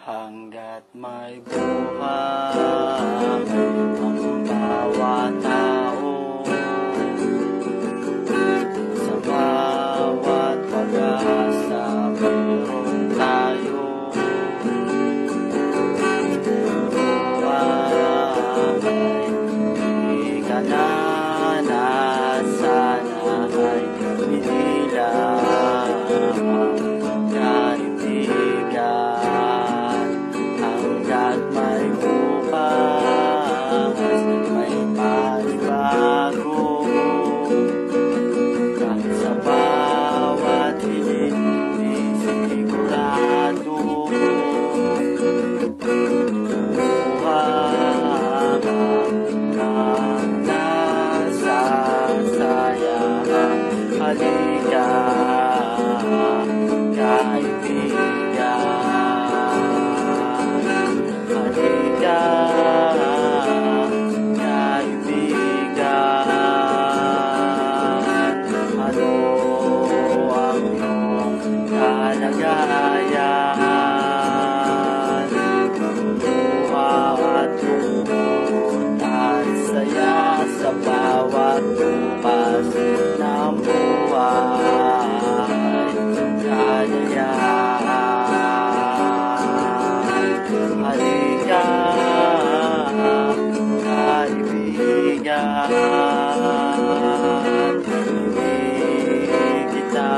Hanggat may buhay ang bawat tao, sa bawat pag-asa meron tayo. Buhay, hindi ka na sana ay binilang kaibigan. Hanggat may bukas, may pagbago. Kahit sa bawat hiling, di sigurado. Buhay hanggang nasasayahan. Halika, kaibigan. Halika, kaibigan. Ano ang iyong kalagayan? Luha at lungkot at saya sa bawat bukas ng buhay. Kalayaan. Halika, kaibigan. Hindi kita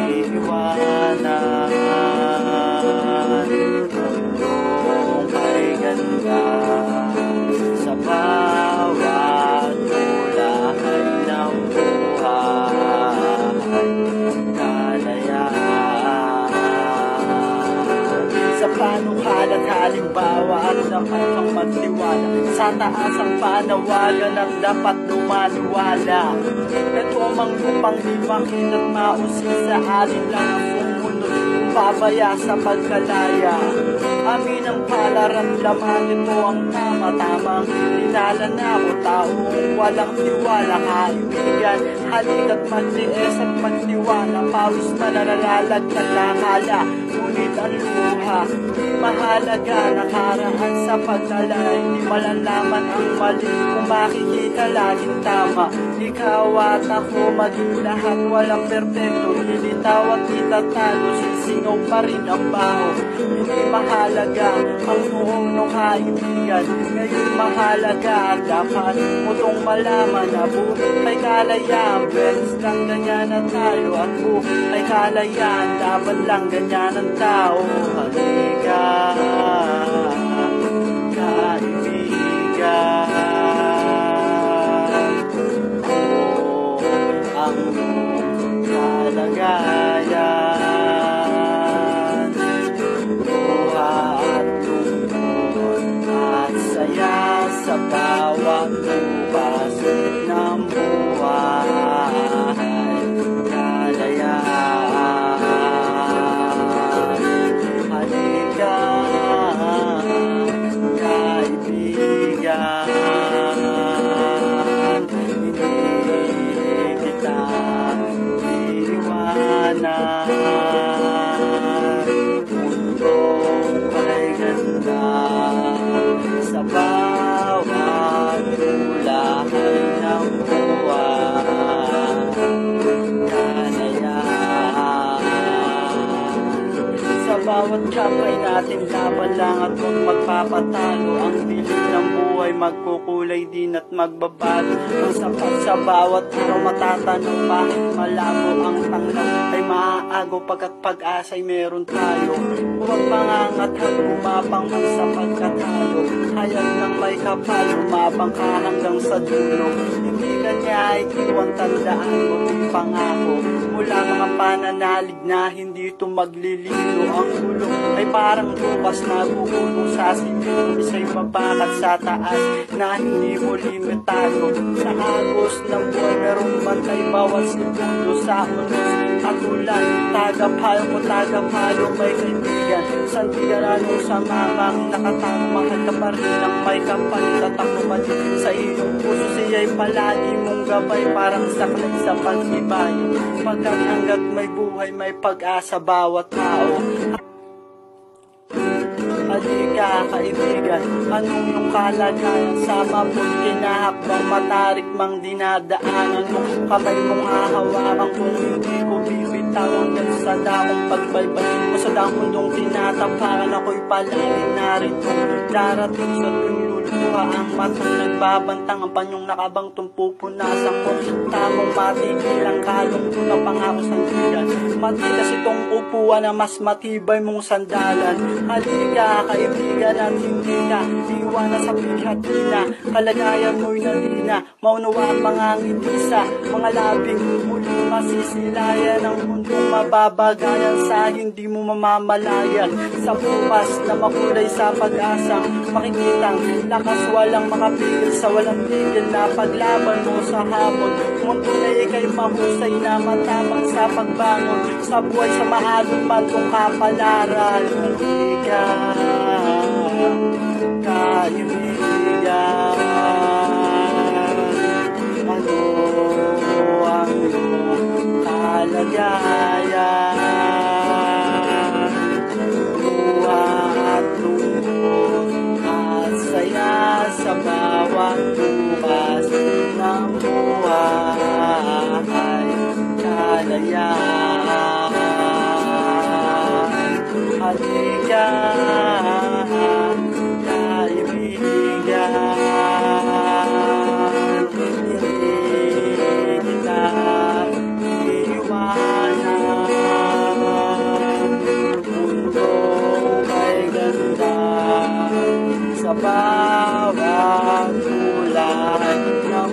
iiwanan. Ang ay ganda sa bawat ulahay ng buhay. Kalayaan. Sa panukalat halimbawa at dapat kang magtiwala sa taas ang panawagan at dapat lumaniwala. Ito ang lupang di makita't mausin sa alin lang ang sumunod kung babaya sa pagkalaya. Amin ang palaramdaman, ito ang tama-tamang nilalanap o taong walang tiwala. Kaibigan, halika't magtiis at magtiwala. Pawis na nalalagyan lakala, ngunit ang luha mahalaga. Nakaraan sa paglalay, di malalaman ang mali kung makikita laging tama. Ikaw at ako maging lahat, walang perpekto. Lilitaw at itatalo, sisingaw pa rin ang baho. Hindi mahalaga ang noong nung kaibigan, ngayon mahalaga. Dapat mo tong malaman na buhay kalayaan. Pwes lang ganyan na tayo at buhay kalayaan. Laban lang ganyan ang tao. Halika, kaibigan. Ang kalagayan. Luha at lungkot at saya sa bawat bukas ng buhay. Kalayaan. Halika, kaibigan. Mundong ay ganda sa bawat ulahay ng buwan. Kalayaan. Sa bawat kapay natin laban lang at huwag magpapatalo. Ang dilim ng buhay magkukulay din at magbabago. Ang sapat sa bawat araw matatanong, bakit malabo ang tanglaw ay maaagaw pagkat pag-asa'y meron tayo. Huwag mangangathag, umabang man sapagkat tayo hayag ng may kapal, umabang ka hanggang sa dulo. Hindi ka niya ikiwan, tandaan mo di pangako mula mga pananalig na hindi ito maglilino. Ang ulo ay parang bukas na gugulong sa silid, isa'y mabakat sa taas na hindi mo limitado. Sa agos ng buhay merong bantay bawat segundo, sa unos katulad. Tagapalo ko, tagapalo, may kaibigan. Sandigan anong samamang nakatago, mahal ka pa rin ng may kapal. Tatakbo pa din sa iyong puso, siya'y palagi mong gabay, parang saklay sa pag-ibay. Pagkat hanggat may buhay, may pag-asa bawat tao. Halika kaibigan, anong iyong kalagayan? Sama mo't kinahakbang, matarik mang dinadaanan mo. Kamay mong hahawakan kung hindi ko bibitawan. Dahil sa damong pagbaybay mo sa damundong tinatapakan, ako'y palagi narito. Darating sa tunluluha ang matang nagbabantang, ang panyong nakabangtong pupunasan ko. Tamang matigil ang kalungkot na pangako sandigan. Matigas itong upuan na mas matibay mong sandalan. Halika kaibigan at hindi ka iwanan sa pighatina. Kalagayan mo'y nalina, maunawa ang mga ngiti sa mga labing muling masisilayan. Ang mundong mababagayan sa hindi mo mamamalayan. Sa bukas na makulay sa pag-asang makikitang lakas, walang makapigil sa walang tigil na paglaban mo sa hamon. Mundo na ikay mahusay na matamang sa pagbangon, sa buhay sa maalong-malong kapalaran. Kaibigan, ano ang iyong kalagayan? Luha at lungkot at saya sa bawat bukas ng buhay, kalayaan. Halika kaibigan, hindi kita iwanan. Mundo may ganda sa bawat kulay ng